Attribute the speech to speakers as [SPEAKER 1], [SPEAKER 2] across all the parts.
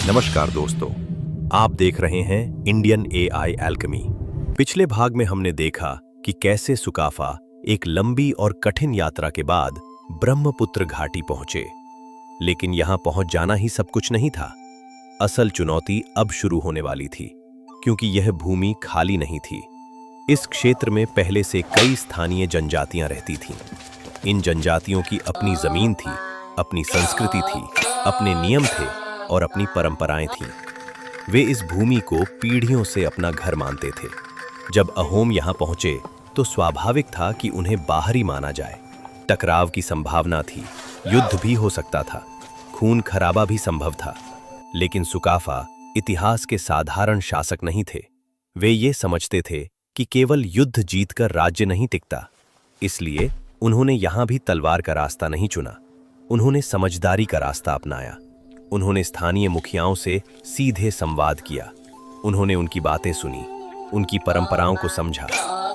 [SPEAKER 1] नमस्कार दोस्तों, आप देख रहे हैं इंडियन एआई एल्केमी। पिछले भाग में हमने देखा कि कैसे सुकाफा एक लंबी और कठिन यात्रा के बाद ब्रह्मपुत्र घाटी पहुंचे। लेकिन यहां पहुंच जाना ही सब कुछ नहीं था। असल चुनौती अब शुरू होने वाली थी, क्योंकि यह भूमि खाली नहीं थी। इस क्षेत्र में पहले से कई स्थानीय जनजातियां रहती थीं। इन जनजातियों की अपनी जमीन थी, अपनी संस्कृति थी, अपने नियम थे और अपनी परंपराएं थीं। वे इस भूमि को पीढ़ियों से अपना घर मानते थे। जब अहोम यहां पहुंचे तो स्वाभाविक था कि उन्हें बाहरी माना जाए। टकराव की संभावना थी, युद्ध भी हो सकता था, खून खराबा भी संभव था। लेकिन सुकाफा इतिहास के साधारण शासक नहीं थे। वे ये समझते थे कि केवल युद्ध जीतकर राज्य नहीं टिकता। इसलिए उन्होंने यहां भी तलवार का रास्ता नहीं चुना। उन्होंने समझदारी का रास्ता अपनाया। उन्होंने स्थानीय मुखियाओं से सीधे संवाद किया। उन्होंने उनकी बातें सुनी, उनकी परंपराओं को समझा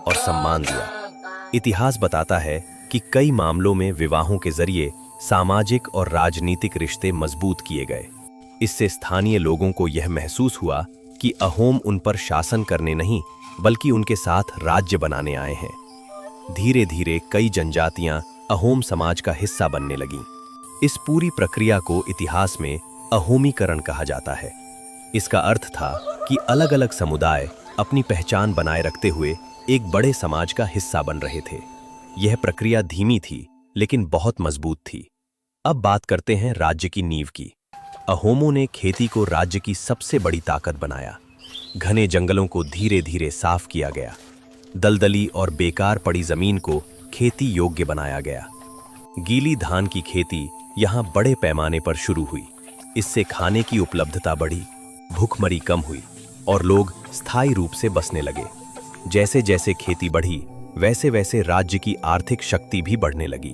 [SPEAKER 1] और सम्मान दिया। इतिहास बताता है कि कई मामलों में विवाहों के जरिए सामाजिक और राजनीतिक रिश्ते मजबूत किए गए। इससे स्थानीय लोगों को यह महसूस हुआ कि अहोम उन पर शासन करने नहीं, बल्कि उनके साथ राज्य बनाने आए हैं। धीरे धीरे कई जनजातियां अहोम समाज का हिस्सा बनने लगीं। इस पूरी प्रक्रिया को इतिहास में अहोमीकरण कहा जाता है। इसका अर्थ था कि अलग अलग समुदाय अपनी पहचान बनाए रखते हुए एक बड़े समाज का हिस्सा बन रहे थे। यह प्रक्रिया धीमी थी, लेकिन बहुत मजबूत थी। अब बात करते हैं राज्य की नींव की। अहोमों ने खेती को राज्य की सबसे बड़ी ताकत बनाया। घने जंगलों को धीरे धीरे साफ किया गया। दलदली और बेकार पड़ी जमीन को खेती योग्य बनाया गया। गीली धान की खेती यहाँ बड़े पैमाने पर शुरू हुई। इससे खाने की उपलब्धता बढ़ी, भूखमरी कम हुई और लोग स्थायी रूप से बसने लगे। जैसे जैसे खेती बढ़ी, वैसे वैसे राज्य की आर्थिक शक्ति भी बढ़ने लगी।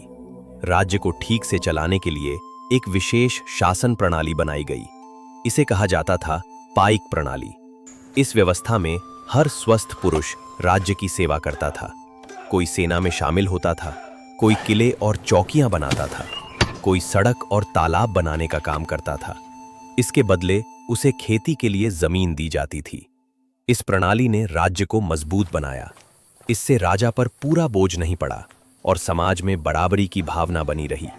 [SPEAKER 1] राज्य को ठीक से चलाने के लिए एक विशेष शासन प्रणाली बनाई गई। इसे कहा जाता था पाइक प्रणाली। इस व्यवस्था में हर स्वस्थ पुरुष राज्य की सेवा करता था। कोई सेना में शामिल होता था, कोई किले और चौकियां बनाता था, कोई सड़क और तालाब बनाने का काम करता था। इसके बदले उसे खेती के लिए जमीन दी जाती थी। इस प्रणाली ने राज्य को मजबूत बनाया। इससे राजा पर पूरा बोझ नहीं पड़ा और समाज में बराबरी की भावना बनी रही।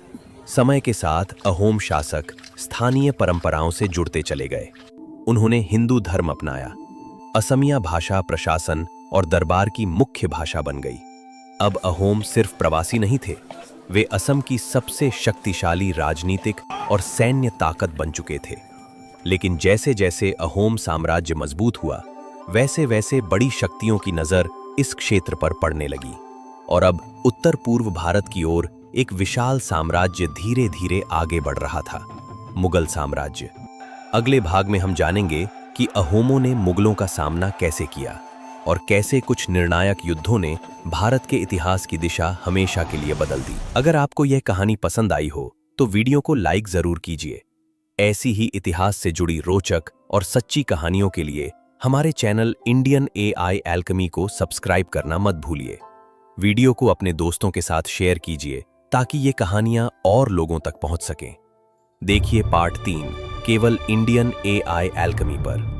[SPEAKER 1] समय के साथ अहोम शासक स्थानीय परंपराओं से जुड़ते चले गए। उन्होंने हिंदू धर्म अपनाया। असमिया भाषा प्रशासन और दरबार की मुख्य भाषा बन गई। अब अहोम सिर्फ प्रवासी नहीं थे, वे असम की सबसे शक्तिशाली राजनीतिक और सैन्य ताकत बन चुके थे। लेकिन जैसे जैसे अहोम साम्राज्य मजबूत हुआ, वैसे वैसे बड़ी शक्तियों की नजर इस क्षेत्र पर पड़ने लगी और अब उत्तर पूर्व भारत की ओर एक विशाल साम्राज्य धीरे धीरे आगे बढ़ रहा था, मुगल साम्राज्य। अगले भाग में हम जानेंगे कि अहोमों ने मुगलों का सामना कैसे किया और कैसे कुछ निर्णायक युद्धों ने भारत के इतिहास की दिशा हमेशा के लिए बदल दी। अगर आपको यह कहानी पसंद आई हो तो वीडियो को लाइक जरूर कीजिए। ऐसी ही इतिहास से जुड़ी रोचक और सच्ची कहानियों के लिए हमारे चैनल इंडियन एआई एल्केमी को सब्सक्राइब करना मत भूलिए। वीडियो को अपने दोस्तों के साथ शेयर कीजिए ताकि ये कहानियां और लोगों तक पहुंच सकें। देखिए पार्ट 3 केवल इंडियन एआई एल्केमी पर।